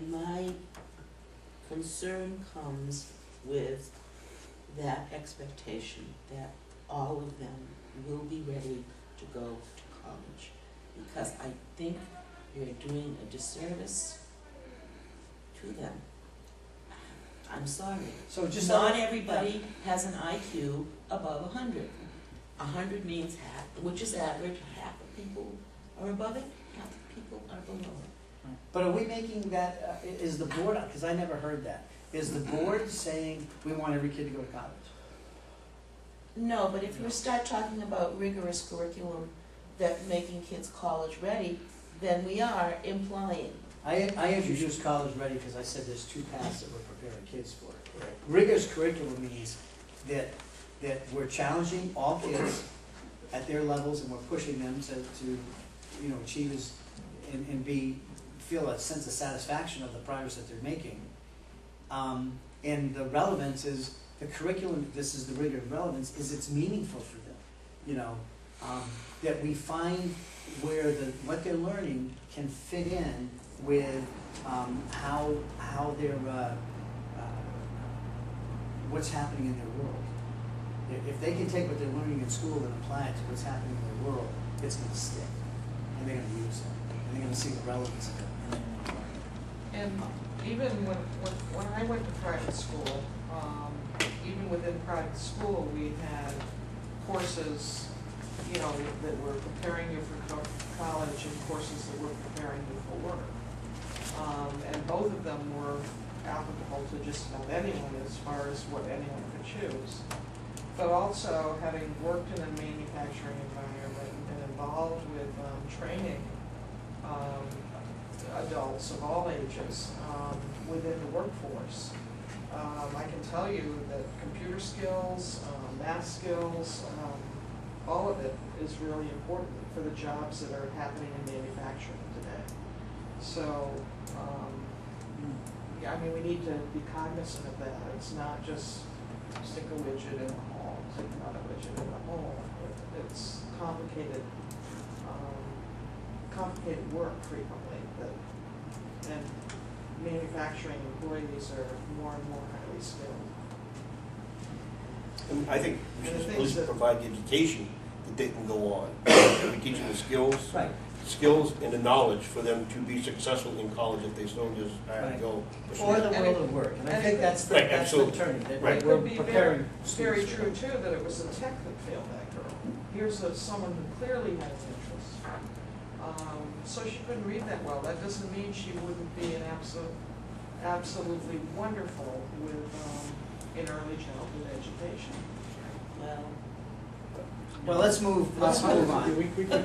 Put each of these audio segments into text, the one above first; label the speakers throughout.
Speaker 1: my concern comes with that expectation that all of them will be ready to go to college. Because I think you're doing a disservice to them. I'm sorry.
Speaker 2: So just
Speaker 1: not everybody has an IQ above 100. 100 means half, which is average. Half of people are above it, half of people are below it.
Speaker 2: But are we making that, is the board, because I never heard that, is the board saying we want every kid to go to college?
Speaker 1: No, but if you start talking about rigorous curriculum that making kids college ready, then we are implying.
Speaker 2: I introduced college ready because I said there's two paths that we're preparing kids for. Rigorous curriculum means that we're challenging all kids at their levels and we're pushing them to achieve and feel a sense of satisfaction of the progress that they're making. And the relevance is the curriculum. This is the rigor of relevance. Is it's meaningful for them, that we find where what they're learning can fit in with how they're what's happening in their world. If they can take what they're learning in school and apply it to what's happening in their world, it's going to stick, and they're going to use it, and they're going to see the relevance of it.
Speaker 3: And even when I went to private school, even within private school, we had courses, that were preparing you for college and courses that were preparing you for work. And both of them were applicable to just about anyone as far as what anyone could choose. But also, having worked in a manufacturing environment and been involved with training adults of all ages within the workforce, I can tell you that computer skills, math skills, all of it is really important for the jobs that are happening in manufacturing today. So, we need to be cognizant of that. It's not just stick a widget in the hall, stick another widget in the hall. It's complicated, complicated work frequently. And manufacturing employees are more and more highly skilled.
Speaker 4: And I think we should at least provide the education that they can go on. We teach them the skills,
Speaker 2: Right.
Speaker 4: Skills and the knowledge for them to be successful in college if they so just go.
Speaker 2: Or the world of work, and I think that's the turning.
Speaker 4: Right.
Speaker 3: It could be very true too that it was the tech that failed that girl. Here's someone who clearly has interest. So she couldn't read that well. That doesn't mean she wouldn't be an absolutely wonderful with in early childhood education.
Speaker 2: Well, let's move on.
Speaker 5: We
Speaker 4: Get out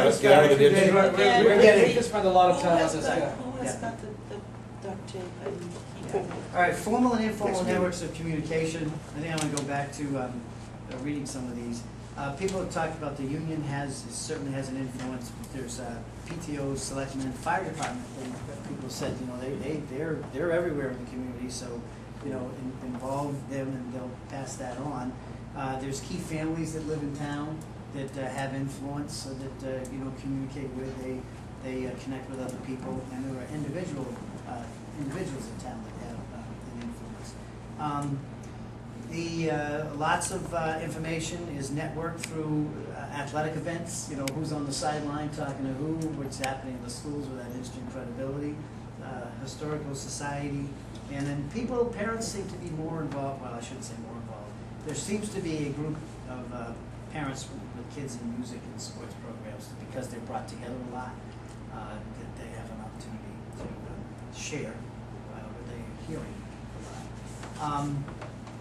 Speaker 4: of the ditch.
Speaker 2: We're getting.
Speaker 5: We could spend a lot of time on this.
Speaker 1: Who has got the duct tape? I didn't keep it.
Speaker 2: All right, formal and informal networks of communication. I think I'm going to go back to reading some of these. People have talked about the union certainly has an influence. There's PTOs, selectmen, fire department. People said they're everywhere in the community, so involve them and they'll pass that on. There's key families that live in town that have influence, so that communicate with. They connect with other people, and there are individuals in town that have an influence. Lots of information is networked through athletic events. Who's on the sideline talking to who, what's happening in the schools with that instant credibility. Historical society, and then parents seem to be more involved. Well, I shouldn't say more involved. There seems to be a group of parents with kids in music and sports programs because they're brought together a lot. That they have an opportunity to share what they're hearing a lot.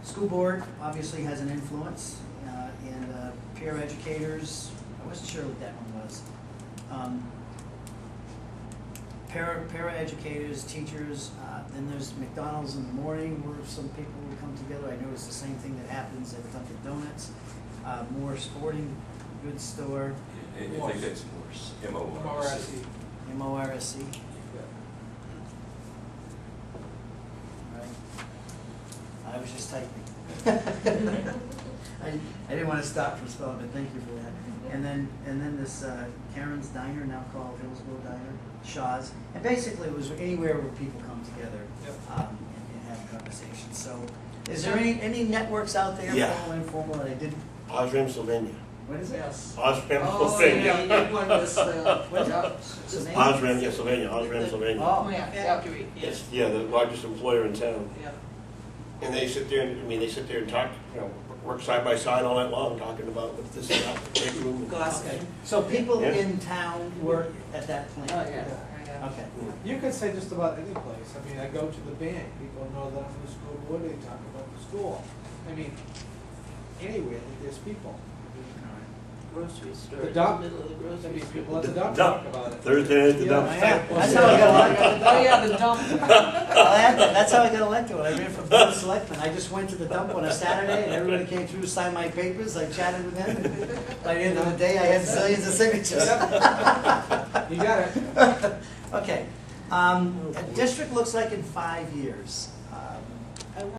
Speaker 2: School board obviously has an influence, and peer educators. I wasn't sure what that one was. Para-educators, teachers. Then there's McDonald's in the morning where some people will come together. I noticed the same thing that happens at Dunkin' Donuts. More sporting goods store.
Speaker 6: I think that's Morse. M-O-R-S-E.
Speaker 2: M-O-R-S-E. Right. I was just typing. I didn't want to stop for spelling, but thank you for that. And then this Karen's Diner, now called Hillsboro Diner, Shaw's, and basically it was anywhere where people come together and have conversations. So, is there any networks out there,
Speaker 4: Yeah.
Speaker 2: formal, informal, that I didn't?
Speaker 4: Osram, Sylvania.
Speaker 2: What is it?
Speaker 3: Yes.
Speaker 4: Osram,
Speaker 3: Oh,
Speaker 4: Sylvania.
Speaker 3: yeah, you did one this,
Speaker 2: What is it?
Speaker 3: yeah.
Speaker 2: What's the name?
Speaker 4: Osram, yeah, Sylvania, Osram, Sylvania.
Speaker 2: Oh,
Speaker 3: Yeah.
Speaker 1: Factory, yes.
Speaker 4: It's, yeah, the largest employer in town.
Speaker 3: Yeah.
Speaker 4: And they sit there, they sit there and talk, work side by side all night long, talking about what this is, great room.
Speaker 1: Gossip.
Speaker 2: so people
Speaker 4: Yeah.
Speaker 2: in town work at that plant?
Speaker 3: Oh, yeah.
Speaker 2: Okay.
Speaker 5: You could say just about any place. I mean, I go to the bank, people know that I'm in the school board, they talk about the school. I mean, anywhere that there's people.
Speaker 1: Grocery store,
Speaker 5: The
Speaker 1: in the
Speaker 5: dump.
Speaker 1: middle of the
Speaker 5: I
Speaker 1: grocery
Speaker 5: mean,
Speaker 1: store.
Speaker 5: people at the
Speaker 4: The
Speaker 5: dump
Speaker 4: dump.
Speaker 5: talk about it.
Speaker 4: Thursday night at the dump.
Speaker 2: Oh, yeah. That's how I got elected.
Speaker 3: Oh, yeah, the dump.
Speaker 2: That's how I got elected, when I ran for board of selectmen. I just went to the dump on a Saturday, and everybody came through to sign my papers, I chatted with them, and by the end of the day, I had zillions of signatures.
Speaker 5: You got it.
Speaker 2: Okay, a district looks like in 5 years.